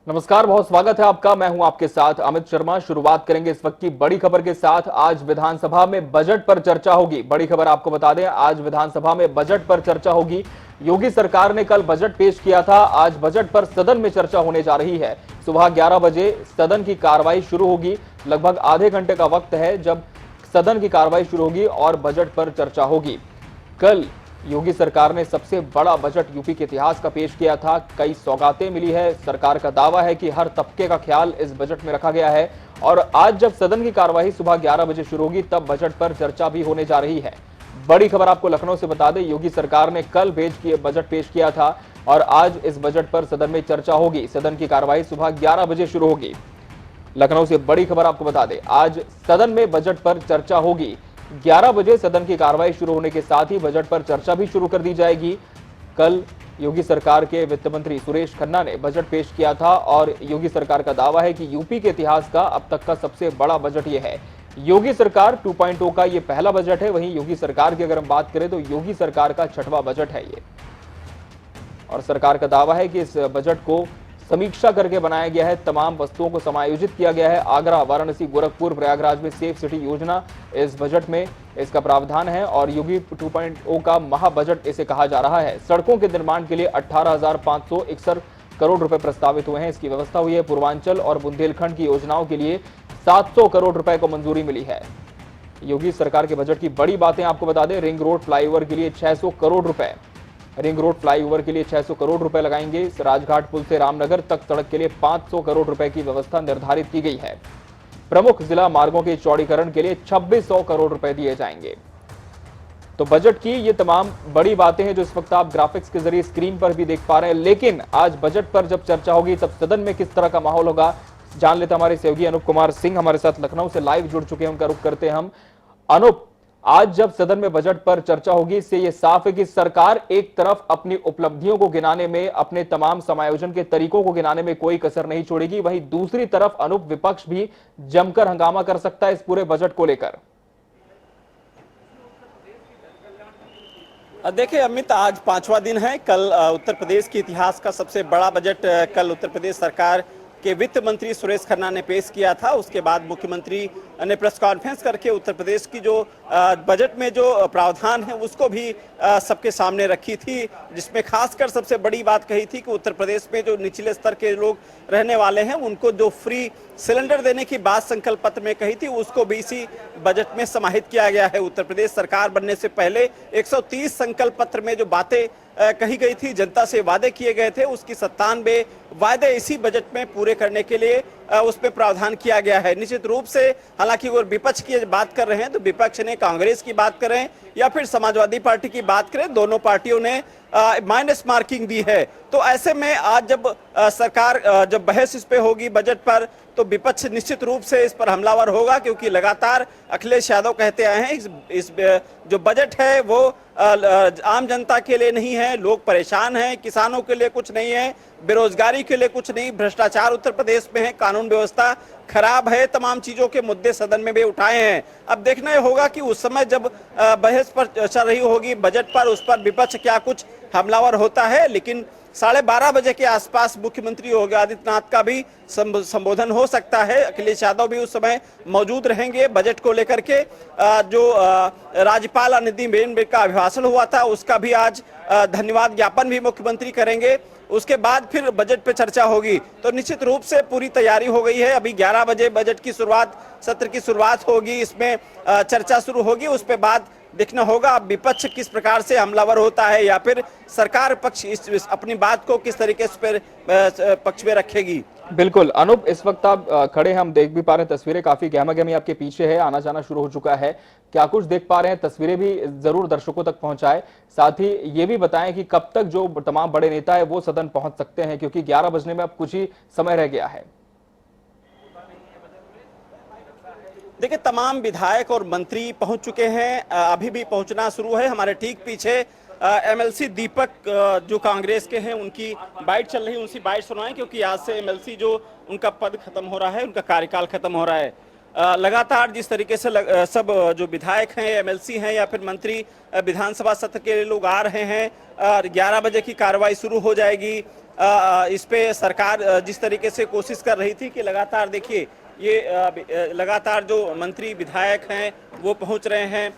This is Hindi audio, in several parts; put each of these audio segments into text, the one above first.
नमस्कार, बहुत स्वागत है आपका। मैं हूं आपके साथ अमित शर्मा। शुरुआत करेंगे इस वक्त की बड़ी खबर के साथ। आज विधानसभा में बजट पर चर्चा होगी। बड़ी खबर आपको बता दें, आज विधानसभा में बजट पर चर्चा होगी। योगी सरकार ने कल बजट पेश किया था। आज बजट पर सदन में चर्चा होने जा रही है। सुबह 11 बजे सदन की कार्रवाई शुरू होगी। लगभग आधे घंटे का वक्त है जब सदन की कार्रवाई शुरू होगी और बजट पर चर्चा होगी। कल योगी सरकार ने सबसे बड़ा बजट यूपी के इतिहास का पेश किया था। कई सौगातें मिली है। सरकार का दावा है कि हर तबके का ख्याल इस बजट में रखा गया है। और आज जब सदन की कार्यवाही सुबह 11 बजे शुरू होगी तब बजट पर चर्चा भी होने जा रही है। बड़ी खबर आपको लखनऊ से बता दें, योगी सरकार ने कल बजट पेश किया था और आज इस बजट पर सदन में चर्चा होगी। सदन की कार्यवाही सुबह 11 बजे शुरू होगी। लखनऊ से बड़ी खबर आपको बता दें, आज सदन में बजट पर चर्चा होगी। 11 बजे सदन की कार्रवाई शुरू होने के साथ ही बजट पर चर्चा भी शुरू कर दी जाएगी। कल योगी सरकार के वित्त मंत्री सुरेश खन्ना ने बजट पेश किया था और योगी सरकार का दावा है कि यूपी के इतिहास का अब तक का सबसे बड़ा बजट यह है। योगी सरकार 2.0 का यह पहला बजट है। वहीं योगी सरकार की अगर हम बात करें तो योगी सरकार का 6वां बजट है ये। और सरकार का दावा है कि इस बजट को समीक्षा करके बनाया गया है। तमाम वस्तुओं को समायोजित किया गया है। आगरा, वाराणसी, गोरखपुर, प्रयागराज में सेफ सिटी योजना इस बजट में इसका प्रावधान है और योगी 2.0 का महा बजट इसे कहा जा रहा है। सड़कों के निर्माण के लिए 18,561 करोड़ रुपए प्रस्तावित हुए हैं। इसकी व्यवस्था हुई है। पूर्वांचल और बुंदेलखंड की योजनाओं के लिए 700 करोड़ रुपए को मंजूरी मिली है। योगी सरकार के बजट की बड़ी बातें आपको बता दें, रिंग रोड फ्लाईओवर के लिए 600 करोड़ रुपए, रिंग रोड फ्लाईओवर के लिए 600 करोड़ रुपए लगाएंगे। राजघाट पुल से रामनगर तक सड़क के लिए 500 करोड़ रुपए की व्यवस्था निर्धारित की गई है। प्रमुख जिला मार्गों के चौड़ीकरण के लिए 2600 करोड़ रुपए दिए जाएंगे। तो बजट की ये तमाम बड़ी बातें हैं जो इस वक्त आप ग्राफिक्स के जरिए स्क्रीन पर भी देख पा रहे हैं। लेकिन आज बजट पर जब चर्चा होगी तब सदन में किस तरह का माहौल होगा, जान लेते हमारे सहयोगी अनूप कुमार सिंह हमारे साथ लखनऊ से लाइव जुड़ चुके हैं। उनका रुख करते हैं हम। अनूप, आज जब सदन में बजट पर चर्चा होगी, इससे यह साफ है कि सरकार एक तरफ अपनी उपलब्धियों को गिनाने में, अपने तमाम समायोजन के तरीकों को गिनाने में कोई कसर नहीं छोड़ेगी। वहीं दूसरी तरफ अनूप, विपक्ष भी जमकर हंगामा कर सकता है इस पूरे बजट को लेकर। देखिए अमित, आज 5वां दिन है। कल उत्तर प्रदेश के इतिहास का सबसे बड़ा बजट कल उत्तर प्रदेश सरकार के वित्त मंत्री सुरेश खन्ना ने पेश किया था। उसके बाद मुख्यमंत्री ने प्रेस कॉन्फ्रेंस करके उत्तर प्रदेश की जो बजट में जो प्रावधान है उसको भी सबके सामने रखी थी, जिसमें खासकर सबसे बड़ी बात कही थी कि उत्तर प्रदेश में जो निचले स्तर के लोग रहने वाले हैं उनको जो फ्री सिलेंडर देने की बात संकल्प पत्र में कही थी उसको भी इसी बजट में समाहित किया गया है। उत्तर प्रदेश सरकार बनने से पहले 130 संकल्प पत्र में जो बातें कही गई थी, जनता से वादे किए गए थे, उसकी 97 वादे इसी बजट में पूरे करने के लिए उसमें प्रावधान किया गया है। निश्चित रूप से हालांकि अगर विपक्ष की बात कर रहे हैं तो विपक्ष ने कांग्रेस की बात करें या फिर समाजवादी पार्टी की बात करें, दोनों पार्टियों ने माइनस मार्किंग दी है। तो ऐसे में आज जब सरकार जब बहस इस पे होगी बजट पर तो विपक्ष निश्चित रूप से इस पर हमलावर होगा, क्योंकि लगातार अखिलेश यादव कहते आए हैं इस जो बजट है वो आम जनता के लिए नहीं है, लोग परेशान हैं, किसानों के लिए कुछ नहीं है, बेरोजगारी के लिए कुछ नहीं, भ्रष्टाचार उत्तर प्रदेश में है, कानून व्यवस्था खराब है, तमाम चीजों के मुद्दे सदन में भी उठाए हैं। अब देखना यह होगा कि उस समय जब बहस पर चल रही होगी बजट पर, उस पर विपक्ष क्या कुछ हमलावर होता है। लेकिन 12:30 बजे के आसपास मुख्यमंत्री योगी आदित्यनाथ का भी संबोधन हो सकता है। अखिलेश यादव भी उस समय मौजूद रहेंगे। बजट को लेकर के जो राज्यपाल आनंदीबेन का अभिभाषण हुआ था उसका भी आज धन्यवाद ज्ञापन भी मुख्यमंत्री करेंगे। उसके बाद फिर बजट पे चर्चा होगी। तो निश्चित रूप से पूरी तैयारी हो गई है। अभी 11 बजे बजट की शुरुआत, सत्र की शुरुआत होगी, इसमें चर्चा शुरू होगी। उस पे बाद देखना होगा विपक्ष किस प्रकार से हमलावर होता है या फिर सरकार पक्ष इस अपनी बात को किस तरीके से पक्ष में रखेगी। बिल्कुल अनूप, इस वक्त आप खड़े हैं, हम देख भी पा रहे हैं तस्वीरें, काफी गहमा गहमी आपके पीछे है, आना जाना शुरू हो चुका है। क्या कुछ देख पा रहे हैं? तस्वीरें भी जरूर दर्शकों तक पहुंचाएं। साथ ही ये भी बताएं कि कब तक जो तमाम बड़े नेता है वो सदन पहुंच सकते हैं, क्योंकि 11 बजने में अब कुछ ही समय रह गया है। देखिए तमाम विधायक और मंत्री पहुंच चुके हैं, अभी भी पहुंचना शुरू है। हमारे ठीक पीछे एमएलसी दीपक जो कांग्रेस के हैं उनकी बाइट चल रही है, उनसी बाइट सुनाएं, क्योंकि आज से एमएलसी जो उनका पद खत्म हो रहा है, उनका कार्यकाल खत्म हो रहा है। लगातार जिस तरीके से सब जो विधायक हैं, एमएलसी हैं या फिर मंत्री विधानसभा सत्र के लोग आ रहे हैं, 11 बजे की कार्रवाई शुरू हो जाएगी। इस पे सरकार जिस तरीके से कोशिश कर रही थी कि लगातार देखिए ये लगातार जो मंत्री विधायक हैं वो पहुंच रहे हैं।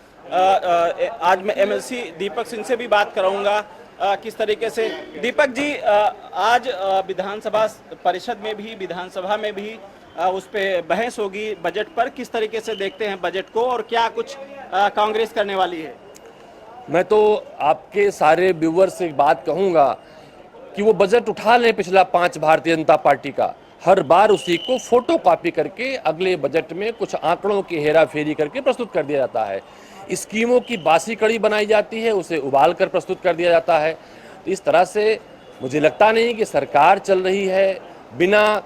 आज मैं एमएलसी दीपक सिंह से भी बात कराऊंगा किस तरीके से। दीपक जी, आज विधानसभा परिषद में भी, विधानसभा में भी उस पे बहस होगी बजट पर। किस तरीके से देखते हैं बजट को और क्या कुछ कांग्रेस करने वाली है? मैं तो आपके सारे व्यूअर्स से एक बात कहूंगा कि वो बजट उठा लें पिछला 5 भारतीय जनता पार्टी का, हर बार उसी को फोटो कॉपी करके अगले बजट में कुछ आंकड़ों की हेरा फेरी करके प्रस्तुत कर दिया जाता है। स्कीमों की बासी कड़ी बनाई जाती है, उसे उबाल कर प्रस्तुत कर दिया जाता है। तो इस तरह से मुझे लगता नहीं कि सरकार चल रही है। बिना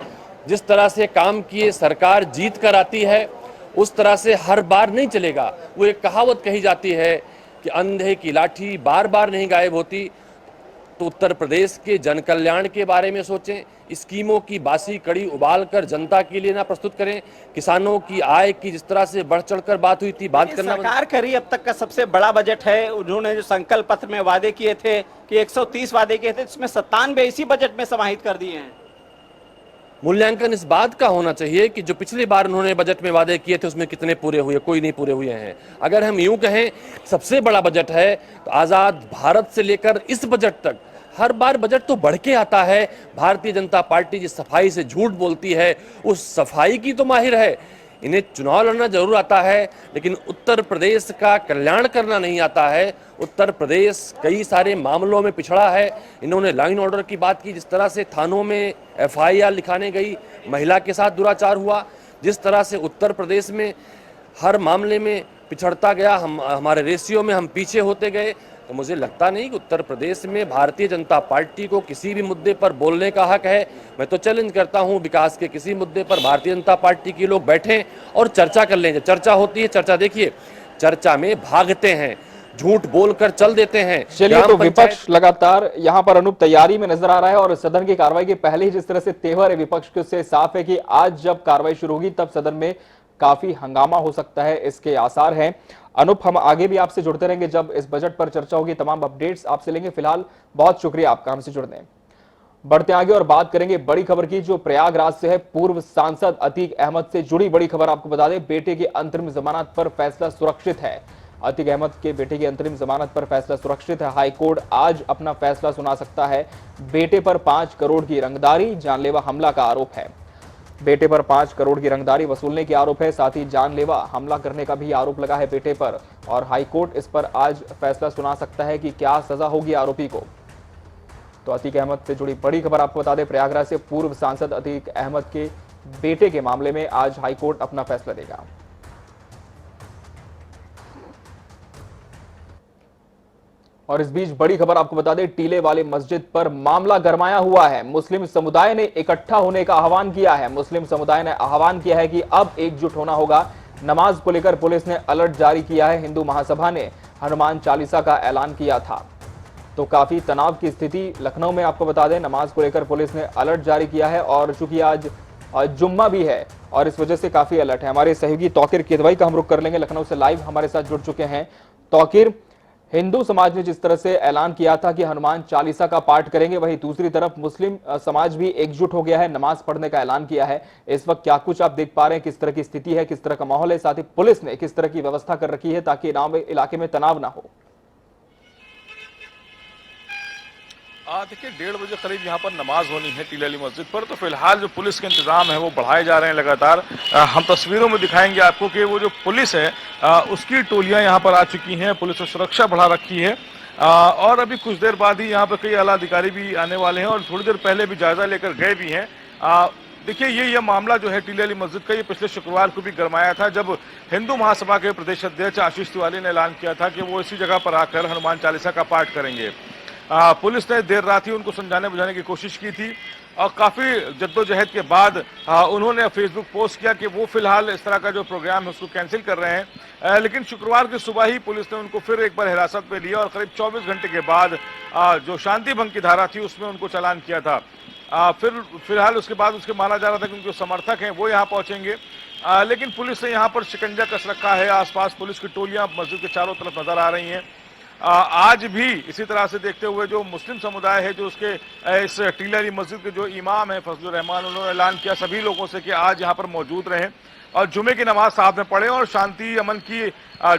जिस तरह से काम किए सरकार जीत कर आती है उस तरह से हर बार नहीं चलेगा। वो एक कहावत कही जाती है कि अंधे की लाठी बार बार नहीं गायब होती। तो उत्तर प्रदेश के जन कल्याण के बारे में सोचें, स्कीमों की बासी कड़ी उबाल कर जनता के लिए ना प्रस्तुत करें। किसानों की आय की जिस तरह से बढ़ चढ़कर बात हुई थी, बात करना सरकार करी अब तक का सबसे बड़ा बजट है। उन्होंने जो संकल्प पत्र में वादे किए थे कि 130 वादे किए थे, इसमें 97 इसी बजट में समाहित कर दिए हैं। मूल्यांकन इस बात का होना चाहिए कि जो पिछली बार उन्होंने बजट में वादे किए थे उसमें कितने पूरे हुए, कोई नहीं पूरे हुए हैं। अगर हम यूं कहें सबसे बड़ा बजट है तो आज़ाद भारत से लेकर इस बजट तक हर बार बजट तो बढ़ के आता है। भारतीय जनता पार्टी जिस सफाई से झूठ बोलती है उस सफाई की तो माहिर है। इन्हें चुनाव लड़ना जरूर आता है लेकिन उत्तर प्रदेश का कल्याण करना नहीं आता है। उत्तर प्रदेश कई सारे मामलों में पिछड़ा है। इन्होंने लाइन ऑर्डर की बात की, जिस तरह से थानों में FIR लिखाने गई, महिला के साथ दुराचार हुआ, जिस तरह से उत्तर प्रदेश में हर मामले में पिछड़ता गया, हमारे रेशियो में हम पीछे होते गए। तो मुझे लगता नहीं कि उत्तर प्रदेश में भारतीय जनता पार्टी को किसी भी मुद्दे पर बोलने का हक है। मैं तो चैलेंज करता हूं विकास के किसी मुद्दे पर भारतीय जनता पार्टी के लोग बैठें और चर्चा कर लें। चर्चा होती है, चर्चा देखिए, चर्चा में भागते हैं, झूठ बोलकर चल देते हैं। चलिए, तो विपक्ष लगातार यहां पर अनूप तैयारी में नजर आ रहा है और सदन की कार्रवाई के पहले ही जिस तरह से तेवर है विपक्ष के, उससे साफ है कि आज जब कार्रवाई शुरू होगी तब सदन में काफी हंगामा हो सकता है, इसके आसार हैं। अनुप, हम आगे भी आपसे जुड़ते रहेंगे जब इस बजट पर चर्चा होगी, तमाम अपडेट्स आपसे लेंगे। फिलहाल बहुत शुक्रिया आपका हमसे जुड़ने। बढ़ते आगे और बात करेंगे बड़ी खबर की जो प्रयागराज से है। पूर्व सांसद अतीक अहमद से जुड़ी बड़ी खबर आपको बता दें, बेटे की अंतरिम जमानत पर फैसला सुरक्षित है। अतीक अहमद के बेटे की अंतरिम जमानत पर फैसला सुरक्षित है। हाईकोर्ट आज अपना फैसला सुना सकता है। बेटे पर 5 करोड़ की रंगदारी, जानलेवा हमला का आरोप है। बेटे पर 5 करोड़ की रंगदारी वसूलने के आरोप है, साथ ही जानलेवा हमला करने का भी आरोप लगा है बेटे पर। और हाईकोर्ट इस पर आज फैसला सुना सकता है कि क्या सजा होगी आरोपी को। तो अतीक अहमद से जुड़ी बड़ी खबर आपको बता दें, प्रयागराज से पूर्व सांसद अतीक अहमद के बेटे के मामले में आज हाईकोर्ट अपना फैसला देगा। और इस बीच बड़ी खबर आपको बता दें, टीले वाली मस्जिद पर मामला गरमाया हुआ है। मुस्लिम समुदाय ने इकट्ठा होने का आह्वान किया है। मुस्लिम समुदाय ने आह्वान किया है कि अब एकजुट होना होगा। नमाज को लेकर पुलिस ने अलर्ट जारी किया है। हिंदू महासभा ने हनुमान चालीसा का ऐलान किया था। तो काफी तनाव की स्थिति लखनऊ में आपको बता दें, नमाज को लेकर पुलिस ने अलर्ट जारी किया है। और चूंकि आज जुम्मा भी है और इस वजह से काफी अलर्ट है। हमारे सहयोगी तौकीर किदवई का हम रुख कर लेंगे, लखनऊ से लाइव हमारे साथ जुड़ चुके हैं। तौकीर, हिंदू समाज ने जिस तरह से ऐलान किया था कि हनुमान चालीसा का पाठ करेंगे, वहीं दूसरी तरफ मुस्लिम समाज भी एकजुट हो गया है, नमाज पढ़ने का ऐलान किया है। इस वक्त क्या कुछ आप देख पा रहे हैं, किस तरह की स्थिति है, किस तरह का माहौल है, साथ ही पुलिस ने किस तरह की व्यवस्था कर रखी है ताकि इलाके में तनाव ना हो? देखिए 1:30 बजे करीब यहाँ पर नमाज होनी है टीले वाली मस्जिद पर। तो फिलहाल जो पुलिस के इंतजाम है वो बढ़ाए जा रहे हैं लगातार। हम तस्वीरों में दिखाएंगे आपको कि वो जो पुलिस है उसकी टोलियां यहाँ पर आ चुकी हैं। पुलिस ने सुरक्षा बढ़ा रखी है और अभी कुछ देर बाद ही यहाँ पर कई आला अधिकारी भी आने वाले हैं और थोड़ी देर पहले भी जायजा लेकर गए भी हैं। देखिए ये मामला जो है टीले वाली मस्जिद का, ये पिछले शुक्रवार को भी गरमाया था जब हिंदू महासभा के प्रदेश अध्यक्ष आशीष तिवारी ने ऐलान किया था कि वो इसी जगह पर आकर हनुमान चालीसा का पाठ करेंगे। पुलिस ने देर रात ही उनको समझाने बुझाने की कोशिश की थी और काफी जद्दोजहद के बाद उन्होंने फेसबुक पोस्ट किया कि वो फिलहाल इस तरह का जो प्रोग्राम है उसको कैंसिल कर रहे हैं। लेकिन शुक्रवार की सुबह ही पुलिस ने उनको फिर एक बार हिरासत में लिया और करीब 24 घंटे के बाद जो शांति भंग की धारा थी उसमें उनको चालान किया था। फिलहाल उसके बाद उसके माना जा रहा था कि उनके समर्थक हैं वो यहाँ पहुंचेंगे, लेकिन पुलिस ने यहाँ पर शिकंजा कस रखा है। आसपास पुलिस की टोलियां मस्जिद के चारों तरफ नजर आ रही हैं। आज भी इसी तरह से देखते हुए जो मुस्लिम समुदाय है, जो उसके इस टीला अली मस्जिद के जो इमाम है फजलुर रहमान, उन्होंने ऐलान किया सभी लोगों से कि आज यहाँ पर मौजूद रहें और जुमे की नमाज साथ में पढ़ें और शांति अमन की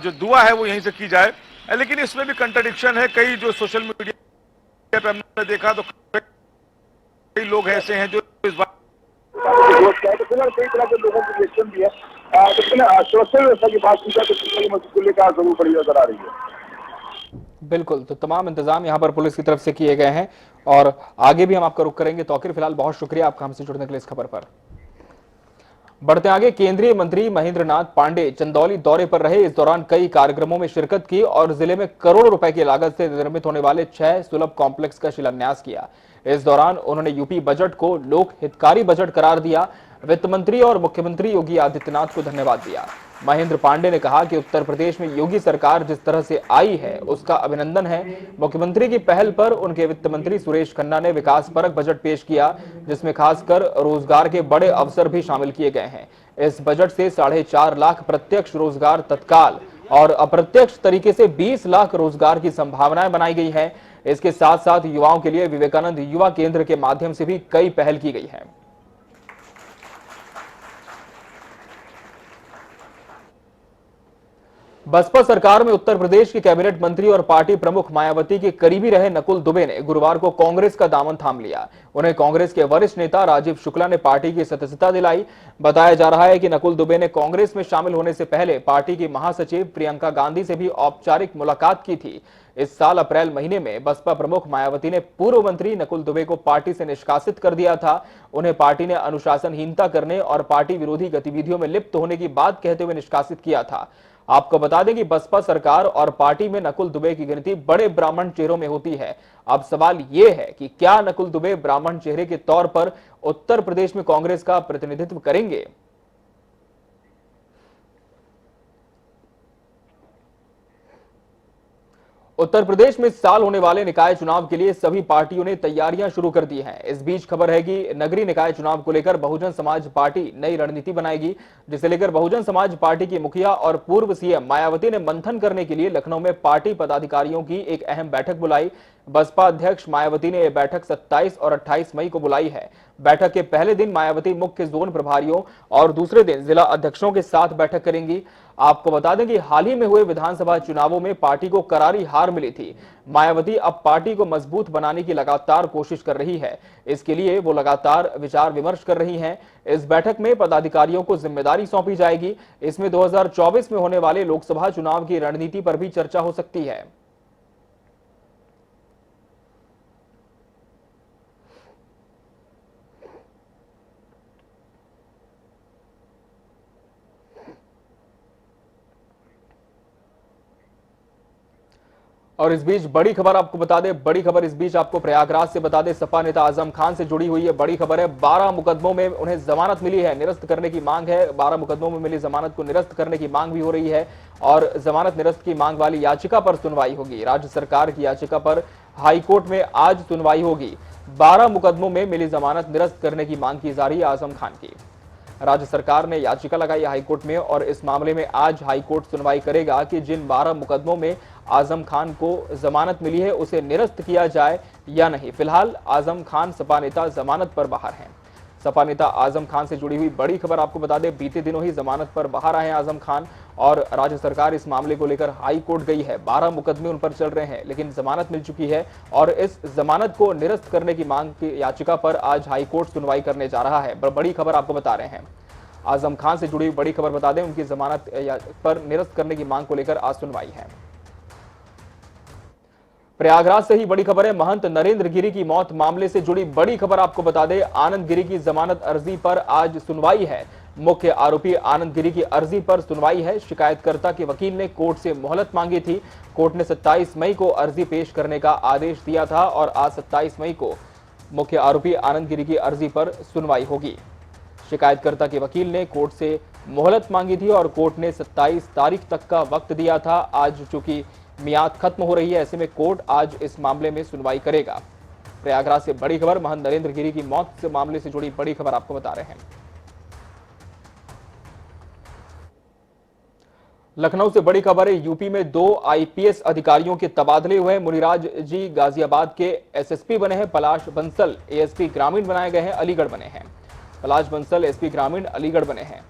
जो दुआ है वो यहीं से की जाए। लेकिन इसमें भी कंट्राडिक्शन है। कई जो सोशल मीडिया पे हमने देखा तो कई लोग ऐसे हैं जो इस बात कई तरह के लोगों की रिएक्शन भी है, लेकिन सुरक्षा व्यवस्था की बात की जाए तो मस्जिद को लेकर जरूर बड़ी नजर आ रही है। बिल्कुल, तो तमाम इंतजाम यहां पर पुलिस की तरफ से किए गए हैं और आगे भी हम आपका रुख करेंगे। तौकीर, फिलहाल बहुत शुक्रिया आपका हमसे जुड़ने के लिए इस खबर पर। बढ़ते आगे, केंद्रीय मंत्री महेंद्र नाथ पांडे चंदौली दौरे पर रहे। इस दौरान कई कार्यक्रमों में शिरकत की और जिले में करोड़ों रुपए की लागत से निर्मित होने वाले 6 सुलभ कॉम्प्लेक्स का शिलान्यास किया। इस दौरान उन्होंने यूपी बजट को लोक हितकारी बजट करार दिया। वित्त मंत्री और मुख्यमंत्री योगी आदित्यनाथ को धन्यवाद दिया। महेंद्र पांडे ने कहा कि उत्तर प्रदेश में योगी सरकार जिस तरह से आई है उसका अभिनंदन है। मुख्यमंत्री की पहल पर उनके वित्त मंत्री सुरेश खन्ना ने विकास परक बजट पेश किया, जिसमें खासकर रोजगार के बड़े अवसर भी शामिल किए गए हैं। इस बजट से 4.5 लाख प्रत्यक्ष रोजगार तत्काल और अप्रत्यक्ष तरीके से 20 लाख रोजगार की संभावनाएं बनाई गई है। इसके साथ साथ युवाओं के लिए विवेकानंद युवा केंद्र के माध्यम से भी कई पहल की गई है। बसपा सरकार में उत्तर प्रदेश के कैबिनेट मंत्री और पार्टी प्रमुख मायावती के करीबी रहे नकुल दुबे ने गुरुवार को कांग्रेस का दामन थाम लिया। उन्हें कांग्रेस के वरिष्ठ नेता राजीव शुक्ला ने पार्टी की सदस्यता दिलाई। बताया जा रहा है कि नकुल दुबे ने कांग्रेस में शामिल होने से पहले पार्टी की महासचिव प्रियंका गांधी से भी औपचारिक मुलाकात की थी। इस साल अप्रैल महीने में बसपा प्रमुख मायावती ने पूर्व मंत्री नकुल दुबे को पार्टी से निष्कासित कर दिया था। उन्हें पार्टी ने अनुशासनहीनता करने और पार्टी विरोधी गतिविधियों में लिप्त होने की बात कहते हुए निष्कासित किया था। आपको बता दें कि बसपा सरकार और पार्टी में नकुल दुबे की गिनती बड़े ब्राह्मण चेहरों में होती है। अब सवाल यह है कि क्या नकुल दुबे ब्राह्मण चेहरे के तौर पर उत्तर प्रदेश में कांग्रेस का प्रतिनिधित्व करेंगे? उत्तर प्रदेश में इस साल होने वाले निकाय चुनाव के लिए सभी पार्टियों ने तैयारियां शुरू कर दी हैं। इस बीच खबर है कि नगरीय निकाय चुनाव को लेकर बहुजन समाज पार्टी नई रणनीति बनाएगी, जिसे लेकर बहुजन समाज पार्टी की मुखिया और पूर्व सीएम मायावती ने मंथन करने के लिए लखनऊ में पार्टी पदाधिकारियों की एक अहम बैठक बुलाई। बसपा अध्यक्ष मायावती ने यह बैठक 27 और 28 मई को बुलाई है। बैठक के पहले दिन मायावती मुख्य जोन प्रभारियों और दूसरे दिन जिला अध्यक्षों के साथ बैठक करेंगी। आपको बता दें कि हाल ही में हुए विधानसभा चुनावों में पार्टी को करारी हार मिली थी। मायावती अब पार्टी को मजबूत बनाने की लगातार कोशिश कर रही है। इसके लिए वो लगातार विचार विमर्श कर रही हैं। इस बैठक में पदाधिकारियों को जिम्मेदारी सौंपी जाएगी। इसमें 2024 में होने वाले लोकसभा चुनाव की रणनीति पर भी चर्चा हो सकती है। और इस बीच बड़ी खबर आपको बता दें, बड़ी खबर इस बीच आपको प्रयागराज से बता दें, सपा नेता आजम खान से जुड़ी हुई है। बड़ी खबर है, 12 मुकदमों में उन्हें जमानत मिली है, निरस्त करने की मांग है। 12 मुकदमों में मिली जमानत को निरस्त करने की मांग भी हो रही है और जमानत निरस्त की मांग वाली याचिका पर सुनवाई होगी। राज्य सरकार की याचिका पर हाईकोर्ट में आज सुनवाई होगी। 12 मुकदमों में मिली जमानत निरस्त करने की मांग की जा रही है आजम खान की। राज्य सरकार ने याचिका लगाई हाईकोर्ट में और इस मामले में आज हाईकोर्ट सुनवाई करेगा कि जिन 12 मुकदमों में आजम खान को जमानत मिली है उसे निरस्त किया जाए या नहीं। फिलहाल आजम खान सपा नेता जमानत पर बाहर हैं। सपा नेता आजम खान से जुड़ी हुई बड़ी खबर आपको बता दें, बीते दिनों ही जमानत पर बाहर आए हैं आजम खान और राज्य सरकार इस मामले को लेकर हाई कोर्ट गई है। 12 मुकदमे उन पर चल रहे हैं लेकिन जमानत मिल चुकी है और इस जमानत को निरस्त करने की मांग की याचिका पर आज हाई कोर्ट सुनवाई करने जा रहा है। बड़ी खबर आपको बता रहे हैं, आजम खान से जुड़ी हुई बड़ी खबर बता दें, उनकी जमानत पर निरस्त करने की मांग को लेकर आज सुनवाई है। प्रयागराज से ही बड़ी खबर है, महंत नरेंद्र गिरी की मौत मामले से जुड़ी बड़ी खबर आपको बता दें, आनंद गिरी की जमानत अर्जी पर आज सुनवाई है। मुख्य आरोपी आनंद गिरी की अर्जी पर सुनवाई है। शिकायतकर्ता के वकील ने कोर्ट से मोहलत मांगी थी। कोर्ट ने 27 मई को अर्जी पेश करने का आदेश दिया था और आज 27 मई को मुख्य आरोपी आनंद गिरी की अर्जी पर सुनवाई होगी। शिकायतकर्ता के वकील ने कोर्ट से मोहलत मांगी थी और कोर्ट ने 27 तारीख तक का वक्त दिया था। आज चूंकि मियाद खत्म हो रही है, ऐसे में कोर्ट आज इस मामले में सुनवाई करेगा। प्रयागराज से बड़ी खबर, महंत नरेंद्र गिरी की मौत से मामले से जुड़ी बड़ी खबर आपको बता रहे हैं। लखनऊ से बड़ी खबर है, यूपी में 2 आईपीएस अधिकारियों के तबादले हुए। मुनिराज जी गाजियाबाद के एसएसपी बने हैं, पलाश बंसल एएसपी ग्रामीण बनाए गए हैं, अलीगढ़ बने हैं। पलाश बंसल एसपी ग्रामीण अलीगढ़ बने हैं।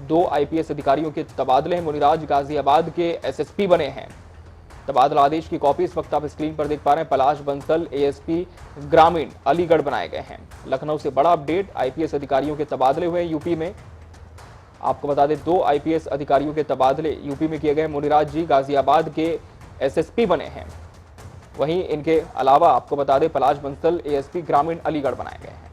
2 आईपीएस अधिकारियों के तबादले हैं। मुनिराज गाजियाबाद के एसएसपी बने हैं। तबादला आदेश की कॉपी इस वक्त आप स्क्रीन पर देख पा रहे हैं। पलाश बंसल एएसपी ग्रामीण अलीगढ़ बनाए गए हैं। लखनऊ से बड़ा अपडेट, आईपीएस अधिकारियों के तबादले हुए यूपी में। आपको बता दें 2 आईपीएस अधिकारियों के तबादले यूपी में किए गए। मुनिराज जी गाजियाबाद के एसएसपी बने हैं। वहीं इनके अलावा आपको बता दें पलाश बंसल एएसपी ग्रामीण अलीगढ़ बनाए गए हैं।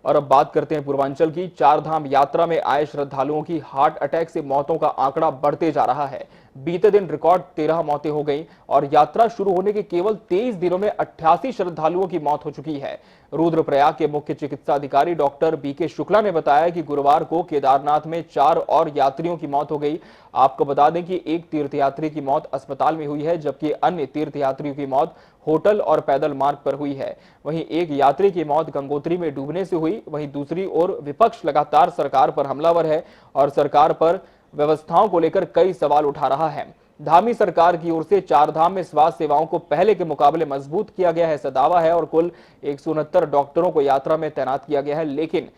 और अब बात करते हैं पूर्वांचल की। 4 धाम यात्रा में आए श्रद्धालुओं की हार्ट अटैक से मौतों का आंकड़ा बढ़ते जा रहा है। बीते दिन रिकॉर्ड 13 मौतें हो गई और यात्रा शुरू होने के केवल 23 दिनों में 88 श्रद्धालुओं की मौत हो चुकी है। रुद्रप्रयाग के मुख्य चिकित्सा अधिकारी डॉक्टर बीके शुक्ला ने बताया कि गुरुवार को केदारनाथ में 4 और यात्रियों की मौत हो गई। आपको बता दें कि एक तीर्थयात्री की मौत अस्पताल में हुई है, जबकि अन्य तीर्थयात्रियों की मौत होटल और पैदल मार्ग पर हुई है। वहीं एक यात्री की मौत गंगोत्री में डूबने से हुई। वहीं दूसरी ओर विपक्ष लगातार सरकार पर हमलावर है और सरकार पर व्यवस्थाओं को लेकर कई सवाल उठा रहा है। धामी सरकार की ओर से 4 धाम में स्वास्थ्य सेवाओं को पहले के मुकाबले मजबूत किया गया है, ऐसा दावा है और कुल 169 डॉक्टरों को यात्रा में तैनात किया गया है। लेकिन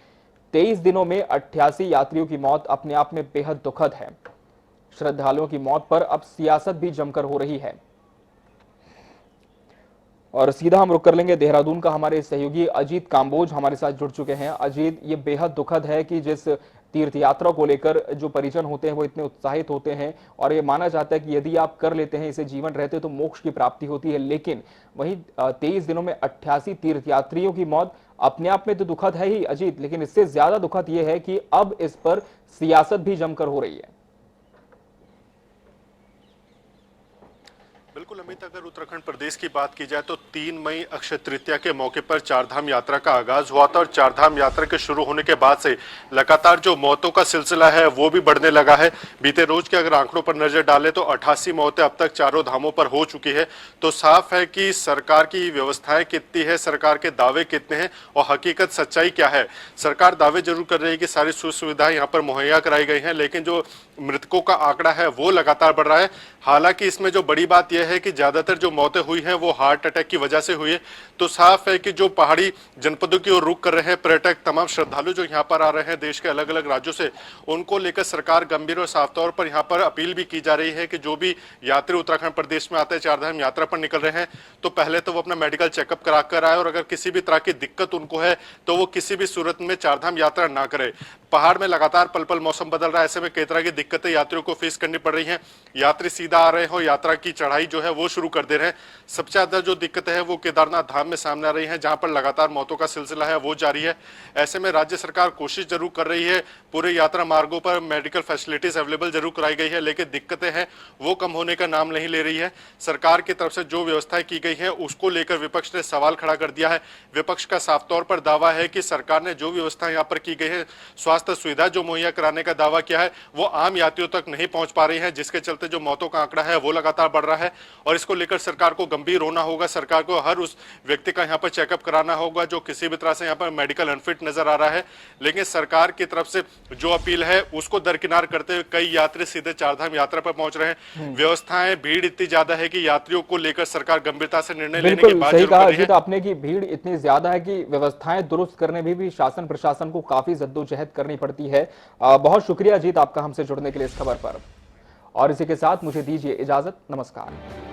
23 दिनों में 88 यात्रियों की मौत अपने आप में बेहद दुखद है। श्रद्धालुओं की मौत पर अब सियासत भी जमकर हो रही है। और सीधा हम रुक कर लेंगे देहरादून का। हमारे सहयोगी अजीत काम्बोज हमारे साथ जुड़ चुके हैं। अजीत, ये बेहद दुखद है कि जिस तीर्थ यात्रा को लेकर जो परिजन होते हैं वो इतने उत्साहित होते हैं और ये माना जाता है कि यदि आप कर लेते हैं इसे जीवन रहते तो मोक्ष की प्राप्ति होती है, लेकिन वहीं 23 दिनों में 88 तीर्थयात्रियों की मौत अपने आप में तो दुखद है ही अजीत, लेकिन इससे ज्यादा दुखद ये है कि अब इस पर सियासत भी जमकर हो रही है। बिल्कुल अमित, अगर उत्तराखंड प्रदेश की बात की जाए तो 3 मई अक्षय तृतीया के मौके पर 4 धाम यात्रा का आगाज हुआ था और 4 धाम यात्रा के शुरू होने के बाद से लगातार जो मौतों का सिलसिला है वो भी बढ़ने लगा है। बीते रोज के अगर आंकड़ों पर नजर डालें तो 88 मौतें अब तक चारों धामों पर हो चुकी है। तो साफ है कि सरकार की व्यवस्थाएं कितनी है, सरकार के दावे कितने हैं और हकीकत सच्चाई क्या है। सरकार दावे जरूर कर रही है कि सारी सुख सुविधाएं यहाँ पर मुहैया कराई गई हैं, लेकिन जो मृतकों का आंकड़ा है वो लगातार बढ़ रहा है। हालांकि इसमें जो बड़ी बात यह है कि ज्यादातर जो मौतें हुई हैं वो हार्ट अटैक की वजह से हुई है। तो साफ है कि जो पहाड़ी जनपदों की ओर रुख कर रहे हैं पर्यटक, तमाम श्रद्धालु जो यहाँ पर आ रहे हैं देश के अलग अलग राज्यों से, उनको लेकर सरकार गंभीर और साफ तौर पर यहाँ पर अपील भी की जा रही है कि जो भी यात्री उत्तराखंड प्रदेश में आते हैं, 4 धाम यात्रा पर निकल रहे हैं, तो पहले तो वो अपना मेडिकल चेकअप करा कर आए और अगर किसी भी तरह की दिक्कत उनको है तो वो किसी भी सूरत में 4 धाम यात्रा ना करे। पहाड़ में लगातार पल पल मौसम बदल रहा है, ऐसे में कई तरह की दिक्कतें यात्रियों को फेस करनी पड़ रही हैं। यात्री सीधा आ रहे हो, यात्रा की चढ़ाई जो है वो शुरू कर दे रहे हैं। सबसे ज्यादा जो दिक्कत है वो केदारनाथ धाम में सामने आ रही है, जहां पर लगातार मौतों का सिलसिला है वो जारी है। ऐसे में राज्य सरकार कोशिश जरूर कर रही है, पूरे यात्रा मार्गों पर मेडिकल फैसिलिटीज अवेलेबल जरूर कराई गई है, लेकिन दिक्कतें हैं वो कम होने का नाम नहीं ले रही है। सरकार की तरफ से जो व्यवस्थाएं की गई है उसको लेकर विपक्ष ने सवाल खड़ा कर दिया है। विपक्ष का साफ तौर पर दावा है कि सरकार ने जो व्यवस्था यहाँ पर की गई है, स्वास्थ्य सुविधा जो मुहैया कराने का दावा किया है, वो आम यात्रियों तक नहीं पहुंच पा रही है, जिसके चलते जो मौतों का आंकड़ा है वो लगातार बढ़ रहा है। और इसको लेकर सरकार को गंभीर होना होगा। सरकार को हर उस व्यक्ति का यहाँ पर चेकअप कराना होगा जो किसी भी तरह से यहाँ पर मेडिकल अनफिट नजर आ रहा है। लेकिन सरकार की तरफ से जो अपील है उसको दरकिनार करते हुए कई यात्री सीधे 4 धाम यात्रा पर पहुंच रहे हैं। व्यवस्थाएं, भीड़ इतनी ज्यादा है कि यात्रियों को लेकर सरकार गंभीरता से निर्णय लेने की बात सही कहा अजीत आपने कि भीड़ इतनी ज्यादा है कि व्यवस्थाएं दुरुस्त करने में भी शासन प्रशासन को काफी जद्दोजहद करनी पड़ती है। बहुत शुक्रिया अजीत आपका हमसे जुड़ने के लिए इस खबर पर। और इसी के साथ मुझे दीजिए इजाजत, नमस्कार।